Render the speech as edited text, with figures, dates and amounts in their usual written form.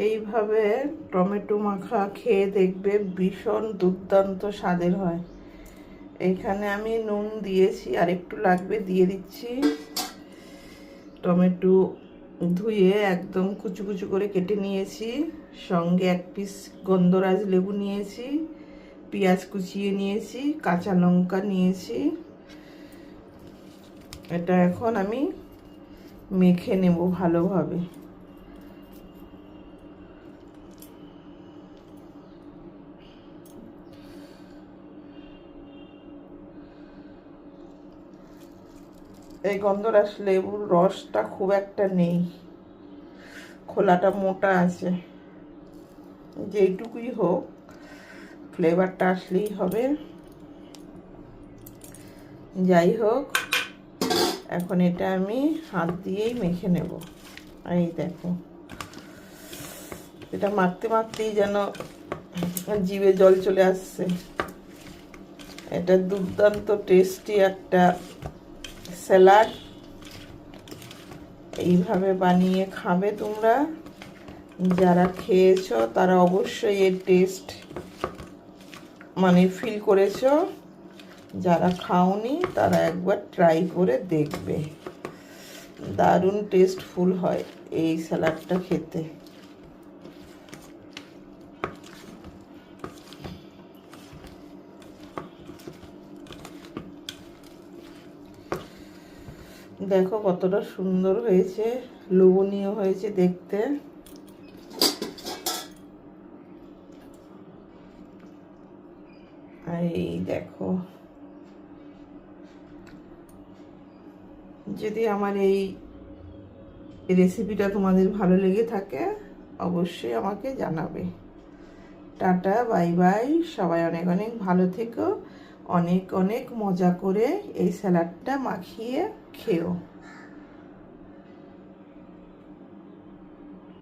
এইভাবে টমেটো মাখা খেয়ে দেখবে, ভীষণ দুর্দান্ত স্বাদের হয়। এইখানে আমি নুন দিয়েছি, আর একটু লাগবে, দিয়ে দিচ্ছি। টমেটো ধুয়ে একদম কুচু কুচু করে কেটে নিয়েছি, সঙ্গে 1 পিস গন্ধরাজ লেবু নিয়েছি, পেঁয়াজ কুচিয়ে নিয়েছি, কাঁচা লঙ্কা নিয়েছি। এটা এখন আমি মেখে নেব ভালোভাবে। এই গন্ধরাজ লেবুর রসটা খুব একটা নেই, খোলাটা মোটা আছে। যেইটুকুই হোক, ফ্লেভারটা আসলেই হবে। যাই হোক, এখন এটা আমি হাত দিয়েই মেখে নেব। এই দেখো, এটা মাখতে মাখতেই যেন জিভে জল চলে আসছে। এটা দুর্দান্ত টেস্টি একটা স্যালাড। এইভাবে বানিয়ে খাবে তোমরা। যারা খেয়েছো তারা অবশ্যই এর টেস্ট ফিল করেছো। যারা খাওনি তারা একবার ট্রাই করে দেখবে। দারুণ টেস্টফুল হয় এই স্যালাডটা খেতে। দেখো কতটা সুন্দর হয়েছে, লোভনীয় হয়েছে দেখতে। এই দেখো, যদি আমার এই রেসিপিটা তোমাদের ভালো লেগে থাকে অবশ্যই আমাকে জানাবে। Tata, bye bye. সবাই অনেক অনেক ভালো থেকো। অনেক অনেক মজা করে এই স্যালাডটা মাখিয়ে খেও।